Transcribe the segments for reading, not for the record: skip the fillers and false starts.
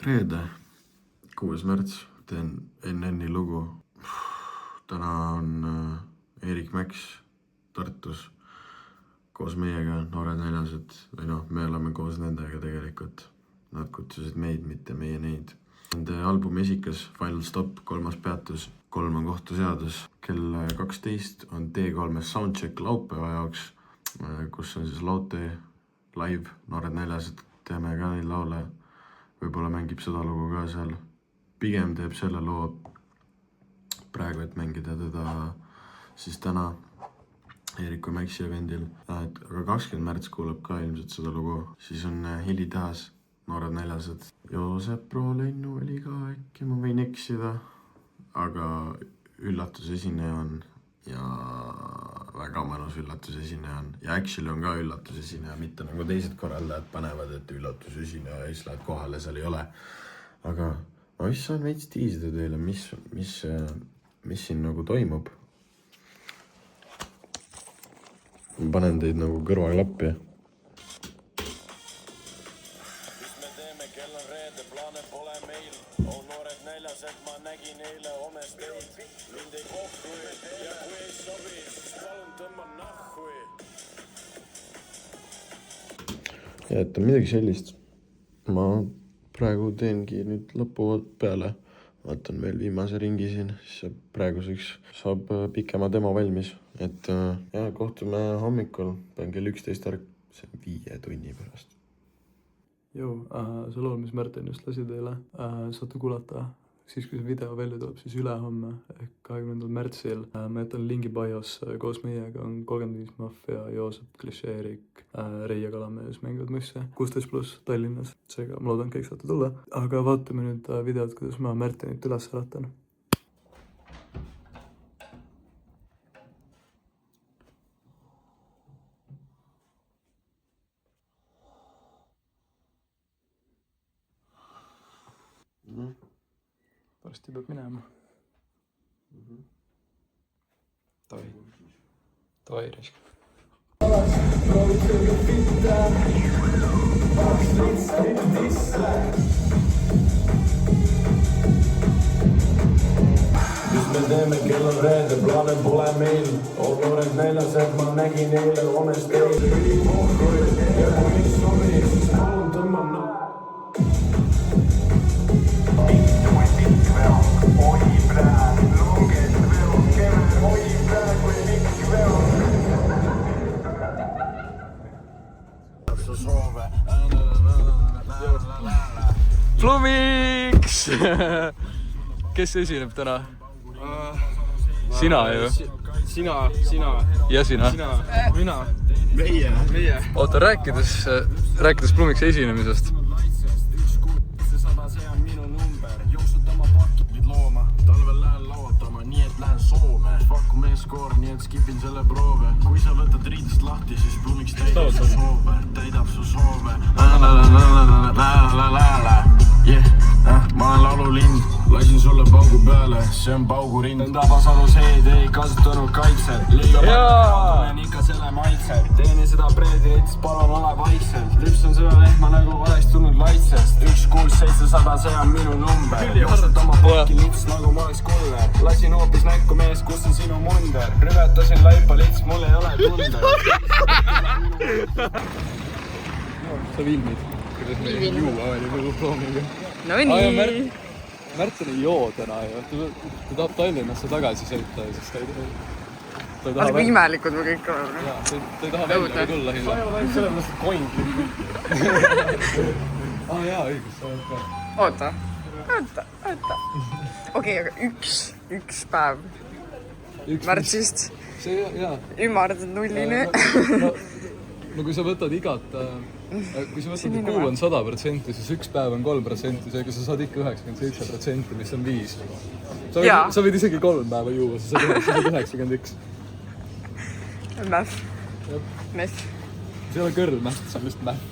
Reede, 6. märts, teen NN-i lugu. Täna on Erik Mäks Tartus koos meiega, Noored Näljased, või noh, me oleme koos nendega tegelikult. Nad kutsusid meid, mitte meie neid. Nende albumi esikas Final Stop, 3. peatus, 3 on kohtuseadus. Kell 12 on T3 soundcheck laupäeva jaoks, kus on siis laute live, Noored Näljased, teeme ka neid laule. Võib-olla mängib seda lugu ka seal. Pigem teeb selle loo praegu, et mängida teda siis täna Eeriku Mäksi evendil. Aga 20. märts kuulab ka ilmselt seda lugu. Siis on Helitehas, Noored Näljased. Joosep Roolennu oli ka äkki, ma võin eksida. Aga üllatusesineja on ja väga mõnus üllatusesineja on. Ja actually on ka üllatusesineja, mitte nagu teised korraldajad panevad, et üllatusesineja ja siis lähed kohale, seal ei ole. Aga ma vist saan veits tiisida teile, mis siin nagu toimub. Ma panen teid nagu kõrvaklappi. Mis me teeme, kell on reede, plaane pole meil. Noored Näljased, ma nägin eile homes teid. Mind ei kohtu ja kui ei sobi, siis palun tõmba nahhui. Ja et on midagi sellist. Ma praegu teengi nüüd lõpu peale. Vaatan veel viimase ringi siin, siis praeguseks saab pikema demo valmis. Et ja, kohtume hommikul, pean kell 11 ärk, see on 5 tunni pärast. See lool, mis Märten just lasi teile, saate kuulata siis, kui see video välja tuleb, siis ülehomme ehk 20. märtsil. Ma jätan lingi bios, koos meiega on 35 Mafia, Joosep, Klišee, Erik, Reija Kalamees mängivad mõisse 16+ Tallinnas. Seega ma loodan, kõik saate tulla. Aga vaatame nüüd videot, kuidas ma Märtenit üles äratan. Varsti peab minema. Toi risk. Mis me teeme, kell on reede, plaane pole meil. Noored Näljased, ma nägin eile homes teid. Üli kohtu ja kui ei sobi, siis palun tõmba nahhui. Plumiks! Kes esineb täna? Sina ju? Sina. Ja sina? Mina. Meie. Oota, rääkides Plumiksi esinemisest. See on minu number. Jooksud oma pakid looma. Talvel lähen lauatama, nii et lähen Soome. Pakku meeskoor, nii et skipin selle proove. Kui sa võtad riidest lahti, siis Plumiks täidab su soove. Ma olen laululind, lasin sulle paugu peale, see on paugurind. Tabasalu seed ei kasutanud kaitset. Leian ikka selle maitset. Teeni seda preedrit, palun ole vaikselt. Lüpsan seda lehma nagu oleks tulnud laitsest. 16700, see on minu number. Joosad oma pakki lits nagu ma oleks kuller. Lasin hoopis näkku mees, kus on sinu munder. Rüvetasin laipa lits, mul ei ole tunder. Sa filmid, kuidas me juua oli nagu Plumiga. No nii. Märten ei joo täna ju. Ta tahab Tallinnasse tagasi sõita, siis ta ei taha... Aga imelikud me kõik oleme. Jaa, ta ei taha välja tulla hiljem. Selles mõttes, et koing. Jaa, õigus, sa oled ka. Oota. Okei, aga üks päev märtsist. See, jaa. Ümardad nullini. No kui sa võtad igat, kui sa võtad kuu on 100%, siis üks päev on 3%, seega sa saad ikka 97%, mis on 5. Sa võid isegi 3 päeva juua, sa saad 91. Mäff. Mess. See ei ole kõrl mäht, see on just mäht.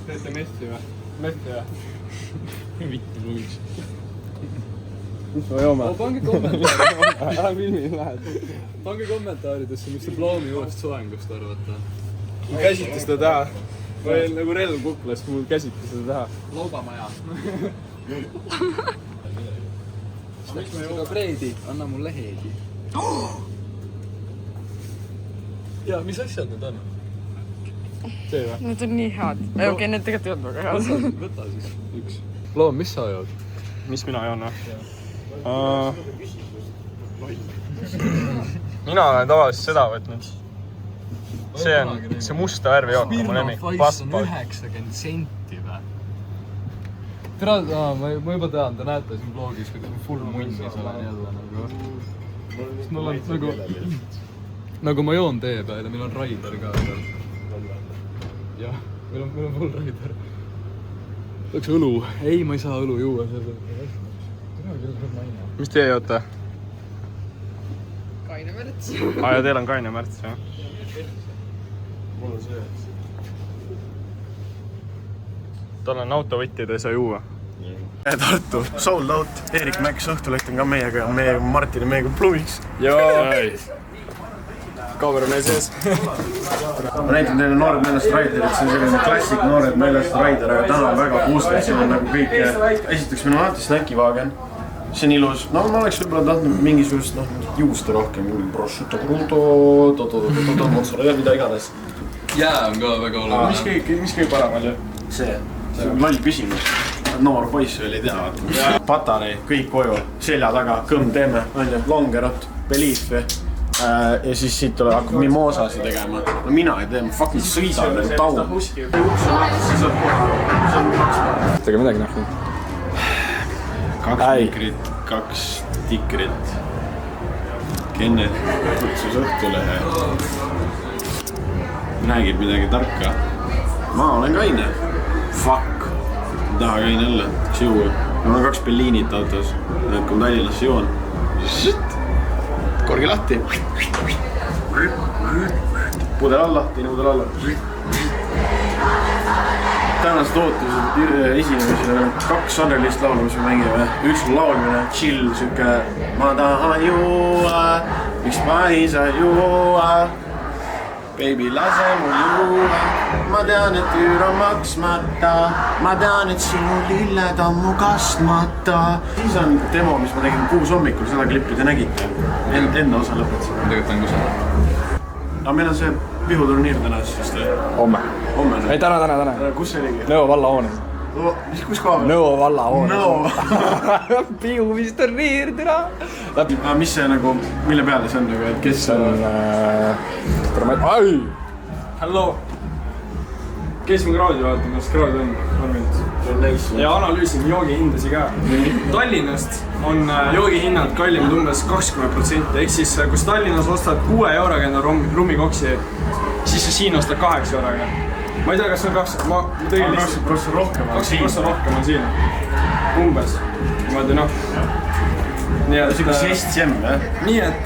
Teete messi või? Messi või? Vittu Plumiks. No jooma. Pange kommentaari. Ära filmi lähed. Pange kommentaaridesse, mis see Ploomi uuest soengust arvata. Ma käsitle seda teha. Või nagu relv kuklas, kui mul käsiti seda teha. Laubamaja. Seda preedi, anna mulle heedi. Ja, mis asjad need on? See või? Need on nii head. Okei, need tegelikult ei olnud väga head. Võta siis üks. Loom, mis sa jood? Mis mina joon, või? Mina olen tavaliselt seda võtnud. See on see musta värvi jook, mu lemmik. Faiss on 90 senti või? Tere, ma juba tean, te näete siin vlogis, kui teil full munnis olen jälle nagu. Mul on nagu ma joon tee peal ja meil on Raider ka veel. Jah, meil on full Raider. Võiks õlu. Ei, ma ei saa õlu juua. Mis teie joote? Kaine märts. Ja teil on kaine märts, jah? Mul on see. Tal on autovõtjad, ei saa juua. Tartu, sold out, Erik Mäks, Õhtulekt on ka meiega, meiega Martin ja meiega Plumiks. Kaamera meie sees. Ma näitan teile noored meelest Raiderit, see on selline klassik noored meelest Raider, aga täna on väga boosted, siin on nagu kõik. Esiteks meil on alati snäkivaagen, see on ilus. No ma oleks võib-olla tahtnud mingisugust juustu rohkem, prosciutto crudo, mozzarella, mida iganes. Jää on ka väga oluline. Mis kõige parem oli? See on loll küsimus. Noor poiss veel ei tea. Patarei, kõik koju, selja taga, kõmm teeme, longerot, beliefi. Ja siis siit hakkab mimosasi tegema. No mina ei tee, ma fucking sõidan nagu taun. Tege midagi nähku. 2 mikrit, 2 tikrit. Kennet kutsus Õhtulehe. Räägib midagi tarka. Ma olen kaine. Fuck. Ma taha kaine olla. Kas juua? Mul on 2 Bellinit autos. Need kui ma Tallinnasse joon. Korgi lahti. Pudel alla, teine pudel alla. Tänased ootused esinemisele 2 Andrelist laulu, mis me mängime. Üks on laulmine, chill, süke. Ma tahan juua, miks ma ei saa juua. Baby, lase mul juua. Ma tean, et üür on maksmata. Ma tean, et sinu lilled on mu kastmata. Siis on demo, mis ma tegin 6 hommikul, seda klippi te nägite. Enda osa lõpetasime. Tegelikult on kus on. Aga meil on see pihuturniir täna siis. Homme. Ei, täna. Kus see oligi? Nõo vallahoones. Kus koha peal? Nõo vallahoones. Nõo. Pihumisturniir, tere! Mis see nagu, mille peale see on nagu, et kes See on... Ai! Hello! Käisime kraadi vaatama, kas kraadi on arvinud. Ja analüüsime joogihindasid ka. Tallinnast on joogihinnad kallimad umbes 20%. Ehk siis, kus Tallinnas ostad 6 euroga enda rummikoksi, siis siin ostad 8 euroga. Ma ei tea, kas see peaks... Ma tegin lihtsalt... 2% rohkem on siin. 2% rohkem on siin. Umbes. Niimoodi noh. Nii et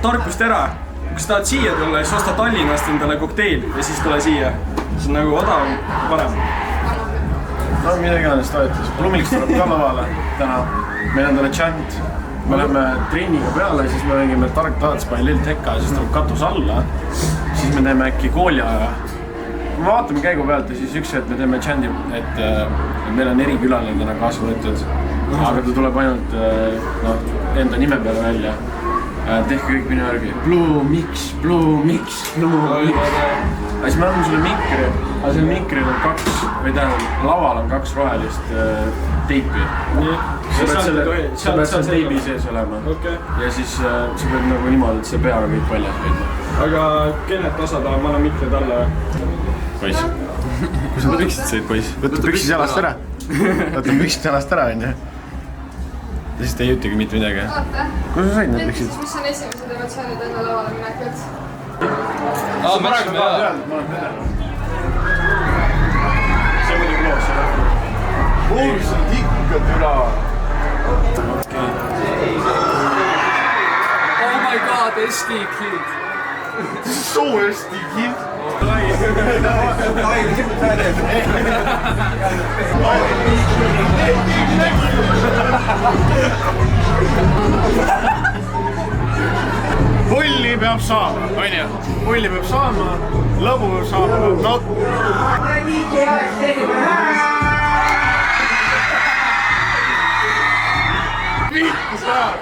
tarkust ära. Kui sa tahad siia tulla, siis osta Tallinnast endale kokteil ja siis tule siia. See on nagu odavam parem. No mida iganes toetus. Plumiks tuleb ka lavale täna. Meil on talle chant. Me läheme trenniga peale, siis me mängime Tark Taatspaa Lill Tekka ja siis tuleb katus alla. Siis me teeme äkki kooli aja. Me vaatame käigu pealt ja siis üks hetk me teeme chanti, et meil on erikülaline täna kaasa võetud. Aga ta tuleb ainult enda nime peale välja. Tehke kõik minu järgi. Plumiks. Ja siis me anname sulle mikri. Aga seal mikril on 2, või tähendab, laval on 2 rohelist teipi. Sa pead seal teibi sees olema. Ja siis sa pead nagu niimoodi, et see peaga kõik paljas hoidma. Aga kennet osa tahab, ma annan mikrid alla. Poiss. Kui sa püksid sõid, poiss? Võta püksid jalast ära. Võta püksid jalast ära, on ju. Ja siis te ei ütegi mitte midagi. Kus sa said need püksid? Mis on esimesed emotsioonid enne lavale minekut? Praegu ma olen see on muidugi loos, jah. Kus on ikka türa? Oh my god, SD Kid! So SD Kid! Pulli pulli peab saama, onju. Pulli peab saama, lõbu peab saama, no. Viitus läheb.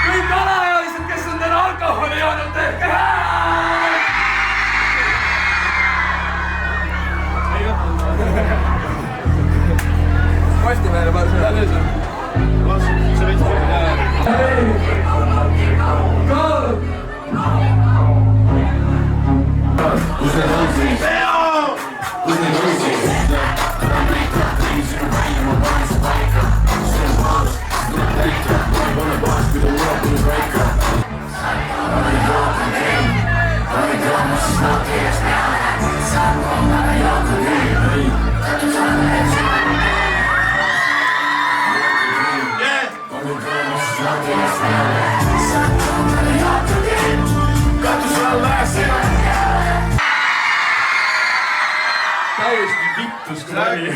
Kõik alaealised, kes on täna alkoholi joonud, tehke Postimeele paar sõna. Las, see veits kus need on siis? Kus need on siis? täiesti vittus kui nali.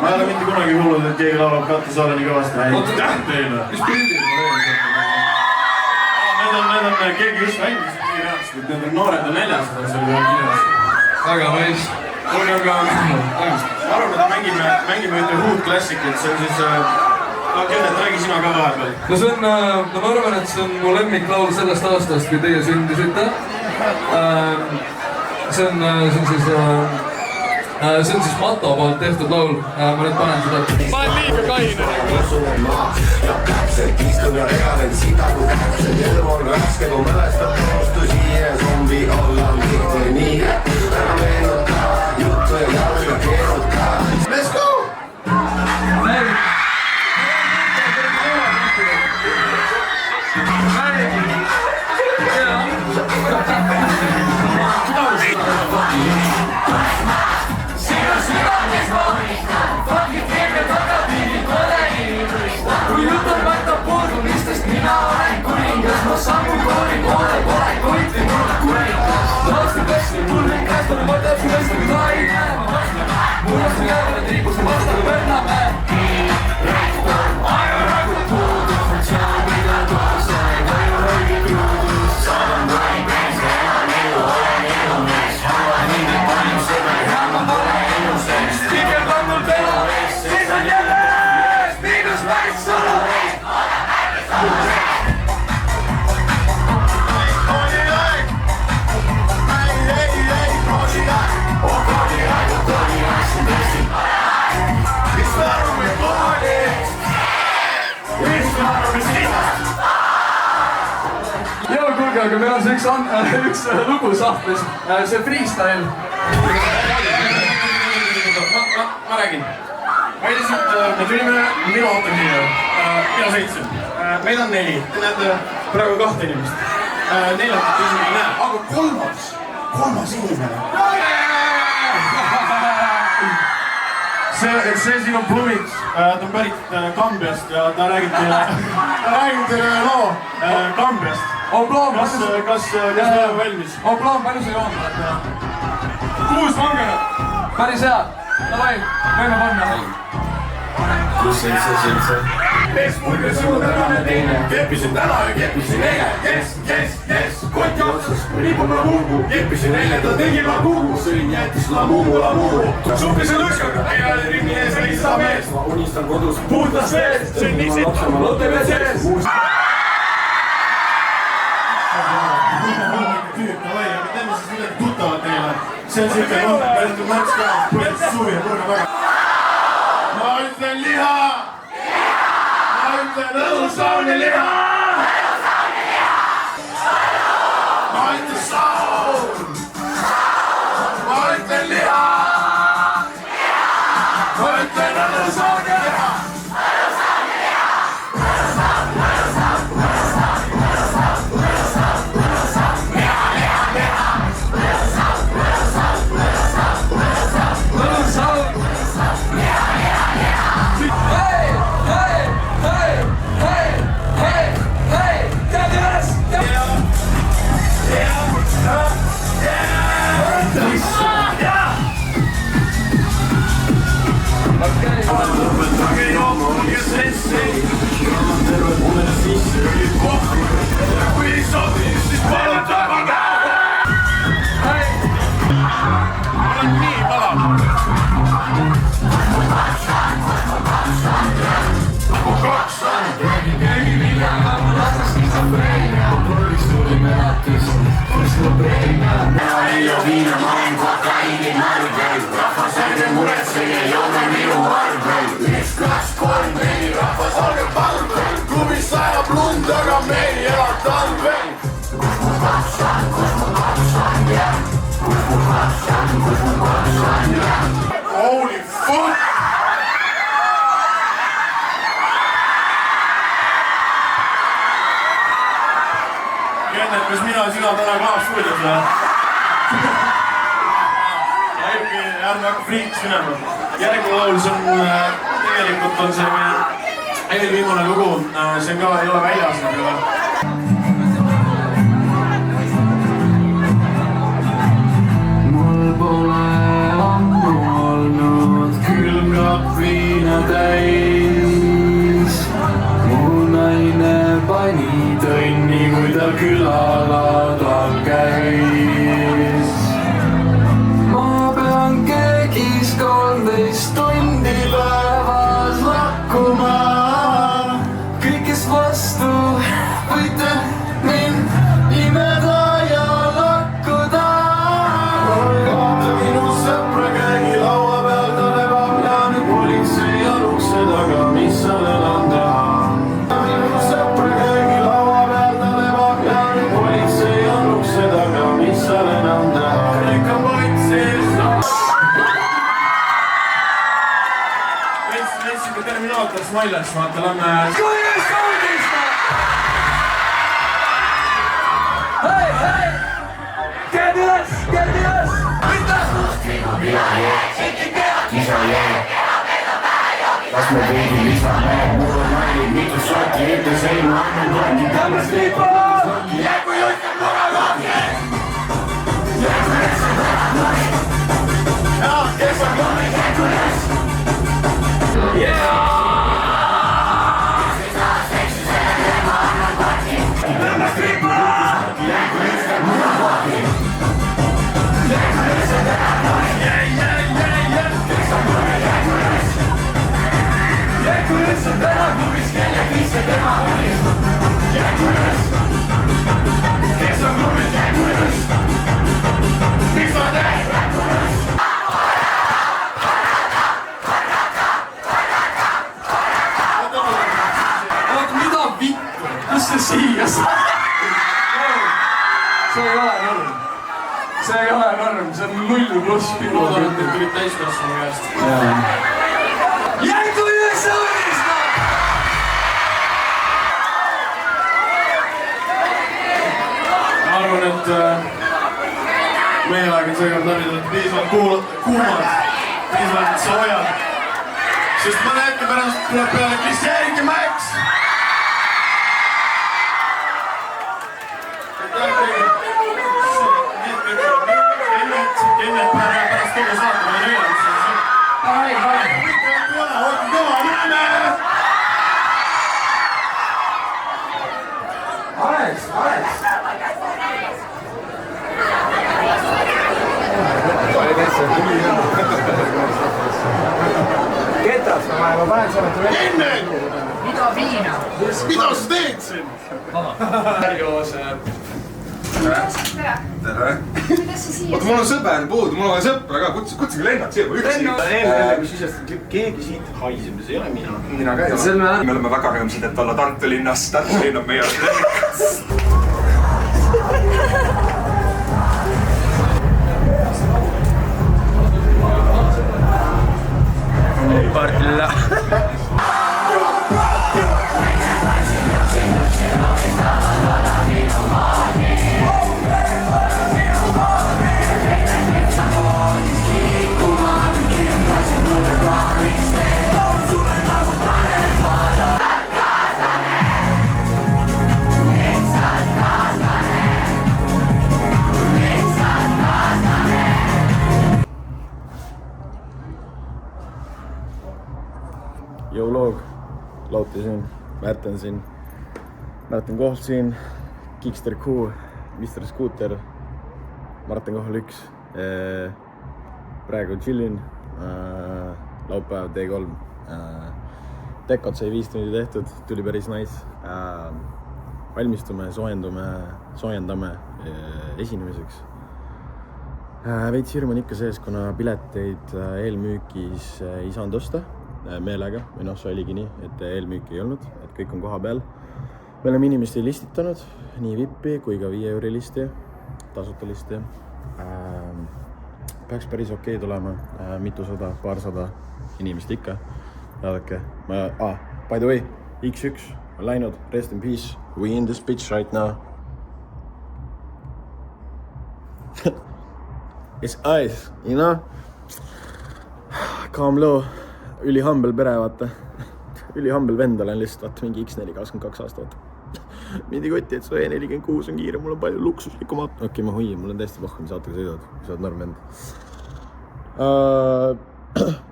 Ma ei ole mitte kunagi kuulnud, et keegi laulab Katuse alla nii kõvasti. Aitäh teile! Mis pildid ma leian? Need on keegi just mängis nii reaalselt, et need on noored on 400, see oli veel kindlasti. Väga nice. Kuulge, aga ma arvan, et mängime ühte Hood klassikut, see on siis... Kennet, räägi sina ka vahepeal. No see on, ma arvan, et see on mu lemmiklaul sellest aastast, kui teie sündisite. See on siis Mato poolt tehtud laul. Ma nüüd panen seda. Ma olen liiga kaine. Ja täpselt istun ja realen sida kui täpselt. Elm on raske, kui mälestab koostusi ja zombi olla on lihtne nii. Ära meenuta, juttu ja jalga keeruta. Let's go! Kui jutul võtab puudumistest, mina olen kuningas, ma sammu kooli poole, pole koiti mulle kuningas. Laasti tõesti mulle kästud, ma täpselt tõesti kui ta ei näe, ma mõtlen. Mul on su järele triibus, ma vastaga võnname. Ajarakud puudus, seal mida kaasa, ajarakud puudus, saan vaid mees, enam ei ole inimes. Olen nii palju seda, enam pole inimeseks. Pigem on mul pea ees, siis on jälle ees, miinus päris sõna ees. Joo, kuulge, aga meil on see üks lugu sahtlis, see freestyle. Ma räägin. Ma lihtsalt, me tulime, mina ootan siia. Mina sõitsin. Meid on 4. Te näete praegu 2 inimest. 4 isegi ei näe, aga kolmas inimene. See siin on Plumiks. Ta on pärit Kambiast ja ta räägib teile loo Kambiast. Kas me oleme valmis? On plaan, palju sa joon? 6 vangerat. Päris hea. Davai, võime panna. 6, 7, 7. Pespulge suur tänane teine. Keppisin täna ja keppisin eile. Kes, koti otsas, ripub lamugu. Keppisin eile, ta tegi lamugu. Sõin jättis lamugu. Suppisin lõskaga, eile oli ringi ees rista mees. Ma unistan kodus Puhtas vees, sõin niksid, lotte veel sees. Davai, aga teeme siis midagi tuttavat teile. See on siuke märts ka, põhjus suvi ja purga väga. Ma ütlen liha! Ma ütlen õlusaun ja liha! Ma ütlen saun! Ma ütlen liha! Ma ütlen õlusaun ja liha! klubis sajab lund, aga me ei ela talvel. Holy fuck! Kennet, kas mina ja sina täna ka stuudios või? Ärme hakka friiks minema. Järgmine laul, see on tegelikult on see meie eelviimane lugu, see on ka ei ole väljas nagu. Mul pole ammu olnud külmkapp viina täis. Mu naine pani tonni, kui ta külalaudal käis. Ma pean keegis 13 tundi päevas lakkuma. Kõik, kes vastu võite mind imeda ja lakkuda. Minu sõpra käegi laua peal, ta lebab ja nüüd politsei on ukse taga, mis seal enam teha. Minu sõpra käegi laua peal, ta lebab ja nüüd politsei on ukse taga, mis seal enam teha. Kõik on politseis. Veits Terminaator Smilers, vaata, lähme... Kuidas kaudist? Hei, hei! Käed üles! Käed üles! Mida? Kas me veidi lisame? Mul on naine, mitu sotti, ette seina annan kondi. Tõmbas liipu! Jäägu juhtab muga kohti! Ja, kes on kohti? Yeah! See ei ole norm, see on 0+ pidu. Ma arvan, et need tulid täiskasvanu käest. Jäägu üles õudista! Ma arvan, et meie aeg on seekord läbi tulnud piisavalt kuumad, piisavalt soojad. Sest mõne hetke pärast tuleb peale Klišeerik ja Max! Kennet pärast kogu saatma ja rõilamise. Ai, hoidke kõva, näeme! Alex! Ketas, ma panen selle tule. Kennet! Mida viina? Mida sa teed siin? Järgjoos... Tere! Oota, mul on sõber puudu, mul on sõpra ka, kutsige lennad siia, ma üksi. Mis sisestab, keegi siit haisemis ei ole mina. Mina ka ei ole. Me oleme väga rõõmsad, et olla Tartu linnas. Tartu linn on meie lennikas. Parla. Jõuloog, Lauti siin, Märten siin, Märten Koht siin, Kikster Q, Mr. Scooter, Martin Kohal 1. Praegu chillin, laupäev T3. Dekot sai 5 tundi tehtud, tuli päris nice. Valmistume, soojendume soojendame esinemiseks. Veits hirm on ikka sees, kuna pileteid eelmüügis ei saanud osta meelega, või noh, see oligi nii, et eelmüüki ei olnud, et kõik on koha peal. Me oleme inimesti listitanud, nii VIP-i kui ka 5 euro listi, tasuta listi. Peaks päris okei tulema, mitusada, paarsada inimest ikka. Vaadake, by the way, X1 on läinud, rest in peace, we in this bitch right now. It's ice, you know? Calm low, üli humble pere, vaata. Üli humble vend olen lihtsalt, vaata, mingi X4 22 aastat. Mindi kotti, et su E46 on kiire, mul on palju luksuslikum auto. Okei, ma hoiin, mul on täiesti vahva, mis autoga sõidavad. Sa oled norm vend.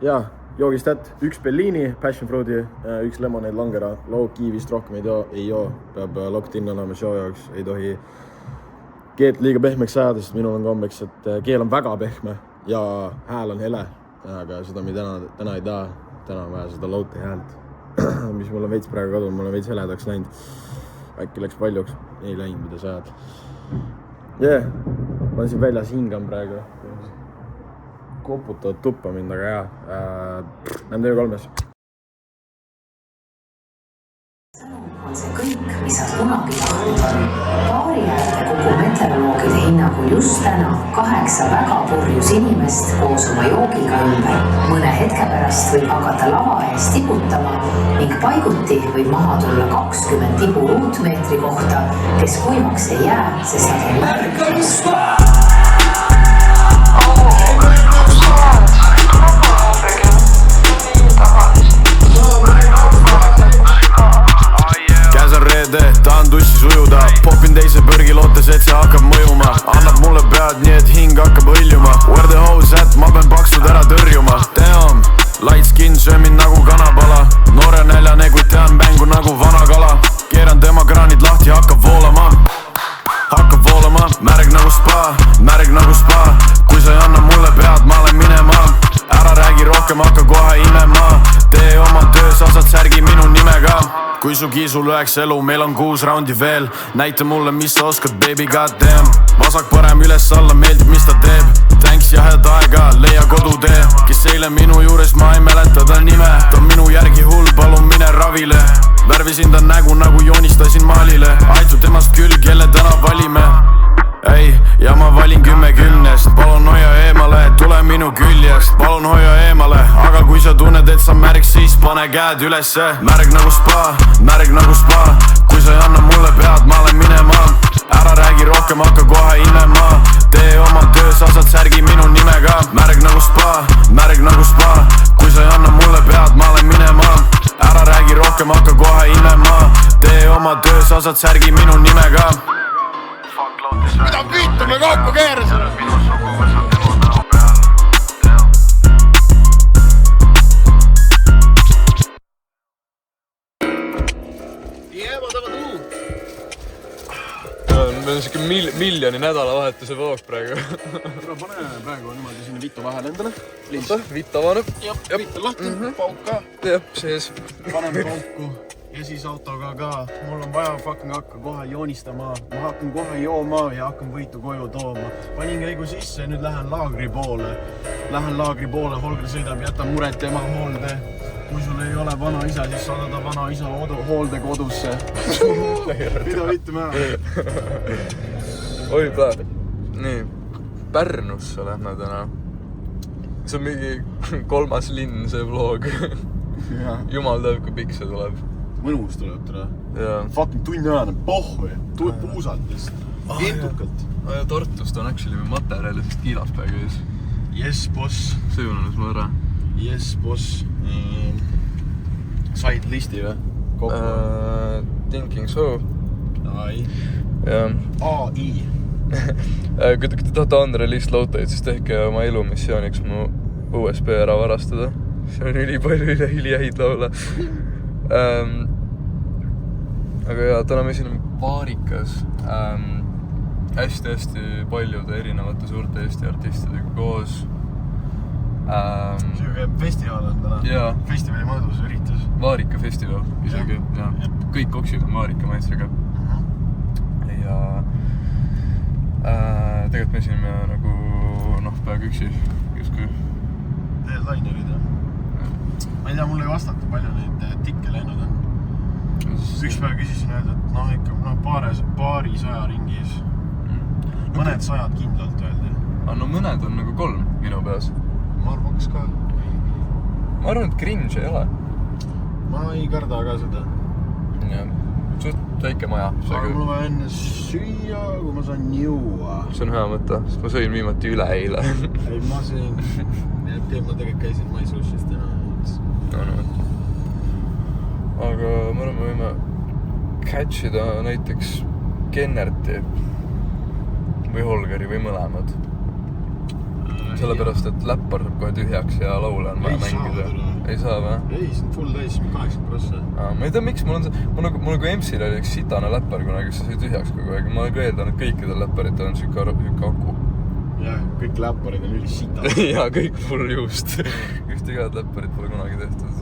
Jaa, joogistat, 1 Bellini, passion fruiti, 1 lemonade langera, low-key vist rohkem ei joo. Peab locked in olema show jaoks, ei tohi keelt liiga pehmeks ajada, sest minul on kombeks, et keel on väga pehme ja hääl on hele. Aga seda me täna ei taha. Täna on vaja seda lauti häält, mis mul on veits praegu kadunud, mul on veits heledaks läinud. Äkki läks paljuks, ei läinud, mida sa ajad. Ma olen siin väljas hingan praegu. Koputavad tuppa mind, aga jaa. Näeme teile 3. On see kõik, mis sa kunagi tahtnud on. Paari äärde kogu meteoroloogide hinnangul just täna 8 väga purjus inimest koos oma joogiga ümber. Mõne hetke pärast võib hakata lava ees tiputama ning paiguti võib maha tulla 20 tibu ruutmeetri kohta, kes kuivaks ei jää, sest nad on märkamist. Tahan tussis ujuda, popin teise pörgi lootes, et see hakkab mõjuma. Annab mulle pead, nii et hing hakkab hõljuma. Where the hose at, ma pean paksud ära tõrjuma. Damn, light skin, söömin nagu kanapala. Noore näljane, kuid tean mängu nagu vana kala. Keeran tema kraanid lahti, hakkab voolama. Märg nagu spa. Kui sa ei anna mulle pead, ma olen minema. Ära räägi rohkem, hakka kohe imema. Tee oma töö, sa saad särgi minu nimega. Kui su kiisul 9 elu, meil on 6 raundi veel. Näita mulle, mis sa oskad, baby, goddamn. Vasak parem üles alla, meeldib, mis ta teeb. Thanks ja head aega, leia kodutee. Kes eile minu juures, ma ei mäleta ta nime. Ta on minu järgi hull, palun mine ravile. Värvisin ta nägu nagu joonistasin maalile. Aitsu temast küll, kelle täna valime. Ei, ja ma valin 10-10-st. Palun hoia eemale, tule minu küljest. Palun hoia eemale, aga kui sa tunned, et sa märg, siis pane käed ülesse. Märg nagu spa. Kui sa ei anna mulle pead, ma olen minema. Ära räägi rohkem, hakka kohe imema. Tee oma töö, sa saad särgi minu nimega. Märg nagu spa. Kui sa ei anna mulle pead, ma olen minema. Ära räägi rohkem, hakka kohe imema. Tee oma töö, sa saad särgi minu nimega. Mida vittu me kokku keerasime? Meil on siuke miljoni nädalavahetuse voog praegu. Pane praegu niimoodi sinna vitu vahele endale. Vitt avaneb. Vitt lahti, pauk ka. Jah, sees. Paneme pauku ja siis autoga ka. Mul on vaja hakka kohe joonistama. Ma hakkan kohe jooma ja hakkan võitu koju tooma. Panin käigu sisse ja nüüd lähen laagri poole. Holger sõidab, jäta muret tema hoolde. Kui sul ei ole vana isa, siis saada ta vana isa hoolde kodusse. Mida vittu mä? Oi pää. Nii, Pärnusse lähme täna. See on mingi 3. linn, see vlog. Jumal teab, kui pikk see tuleb. Mõnus tuleb täna. Jaa. Fucking tunniajane pohve. Tuleb puusalt lihtsalt. Entukalt. Tartust on actually materjali, sest Kiilaspäega ees. Yes, boss. See unanes mul ära. Yes, boss. Said listi või? Thinking so. Ai. AI. Kui te tahate unreleased lauteid, siis tehke oma elumissiooniks mu USB ära varastada. See on ülipalju ülihäid laule. Aga jaa, täna me esineme Vaarikas. Hästi paljude erinevate suurte Eesti artistidega koos. Siuke festival on täna. Jaa. Festivali mõõdus üritus. Vaarika festival isegi. Kõik oksib on Vaarika maitsega. Ja Tegelikult me esineme nagu peaaegu üksi justkui. Lainelid jah? Ma ei tea, mulle ei vastata palju neid tikke läinud on. Üks päev küsisin öelda, et ikka paarisaja ringis. Mõned sajad kindlalt öeldi. No mõned on nagu 3 minu peas. Ma arvaks ka. Ma arvan, et cringe ei ole. Ma ei karda ka seda. Suht väike maja. Aga mul vaja enne süüa, kui ma saan juua. See on hea mõte, sest ma sõin viimati üle eile. Ei, ma sõin. Ma tegelikult käisin MySushist täna. Aga ma arvan, me võime catchida näiteks Kennerti või Holgeri või mõlemad. Sellepärast, et läppar saab kohe tühjaks ja laule on vaja mängida. Ei saa või? Ei, see on full täis, 80%. Ma ei tea, miks mul nagu MC-l oli üks sitane läppar kunagi, kes sai tühjaks kogu aeg. Ma nagu eeldan, et kõikidel läpparitel on süke aku. Jah, kõik läpparid on üli sitad. Jaa, kõik full juust. Ühte head läpparit pole kunagi tehtud.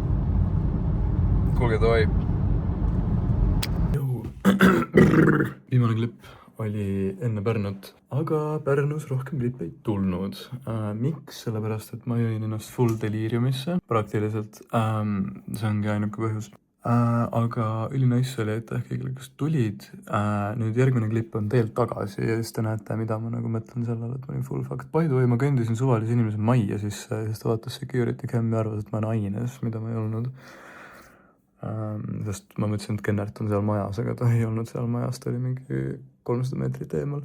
Kuulge, davai. Viimane klipp oli enne Pärnut, aga Pärnus rohkem klippe ei tulnud. Miks? Sellepärast, et ma jõin ennast full deliiriumisse praktiliselt. See ongi ainuke põhjus. Aga ülinaiss oli, et kõigile, kes tulid. Nüüd järgmine klipp on teelt tagasi ja siis te näete, mida ma nagu mõtlen sellele, et ma olin full fucked. By the way, ma kõndisin suvalise inimese majja, siis ta vaatas security cam ja arvas, et ma olen aines, mida ma ei olnud. Sest ma mõtlesin, et Kennert on seal majas, aga ta ei olnud seal majas, ta oli mingi 300 meetrit eemal.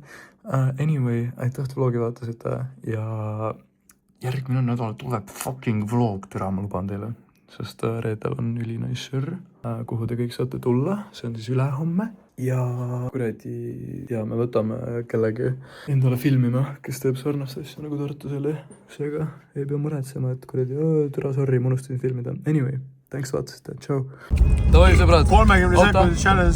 Anyway, aitäh, et vlogi vaatasite ja järgmine nädal tuleb fucking vlog, türa ma luban teile. Sest reedel on ülinaiss sür, kuhu te kõik saate tulla, see on siis ülehomme. Ja kuradi, me võtame kellegi endale filmima, kes teeb sarnast asja nagu Tartus oli. Seega ei pea muretsema, et kuradi, türa sorry, ma unustasin filmida. Anyway, thanks vaatasite, tšau. Davai sõbrad. 30 sekundi challenge.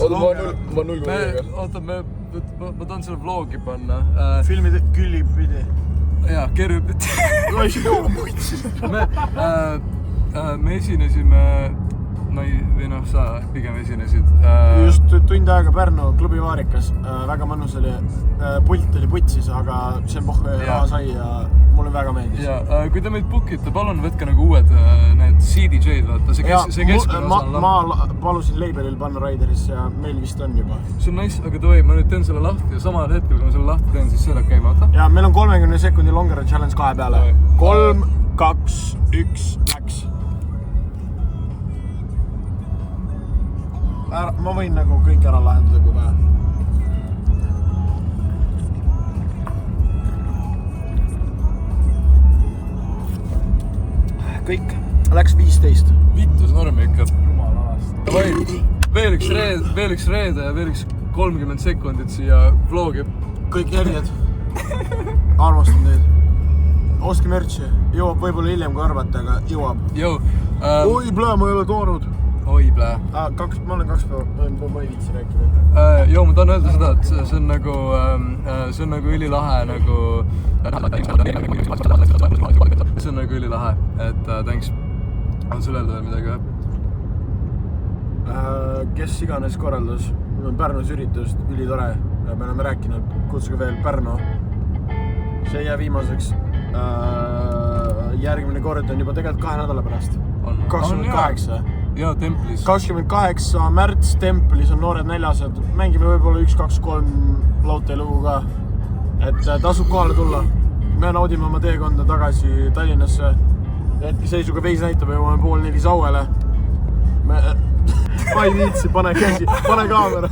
Oota, ma tahan selle vlogi panna. Filmid küllib pidi. Jaa, kervipidi. Me esinesime, sa pigem esinesid. Just tund aega Pärnu klubi Vaarikas, väga mõnus oli, pult oli putsis, aga see pohhu sai ja mulle väga meeldis. Ja, kui te meid bookite, palun võtke nagu uued need CDJ-d, vaata, see keskmine osa on ma palusin labelil panna Raiderisse ja meil vist on juba. See on nice, aga tõi, ma nüüd teen selle lahti ja samal hetkel, kui ma selle lahti teen, siis see läheb käima, vaata. Ja meil on 30 sekundi longer challenge 2 peale. 3, 2, 1, läks. Ma võin nagu kõik ära lahendada, kui vaja. Kõik. Läks 15. Vittu, see norm ikka. Veel üks reede ja veel üks 30 sekundit siia vlogi. Kõik järjed. Armastan teid. Ostke merchi. Jõuab võib-olla hiljem kui arvata, aga jõuab. Oi, plää, ma ei ole toonud. Oi, plää. Ma olen 2 päeva, ma ei viitsi rääkida. Ma tahan öelda seda, et see on nagu ülilahe nagu... See on nagu ülilahe, et thanks. On sul öelda veel midagi või? Kes iganes korraldus, meil on Pärnus üritust, ülitore. Me oleme rääkinud, kutsuge veel Pärnu. See ei jää viimaseks. Järgmine kord on juba tegelikult 2 nädala pärast. 28. Jaa, Templis. 28. märts Templis on Noored Näljased. Mängime võib-olla 1, 2, 3 laute lugu ka. Et tasub kohale tulla. Me naudime oma teekonda tagasi Tallinnasse. Hetkeseisuga veis näitab, jõuame 3:30 Sauele. Ma ei viitsi, pane käsi, pane kaamera.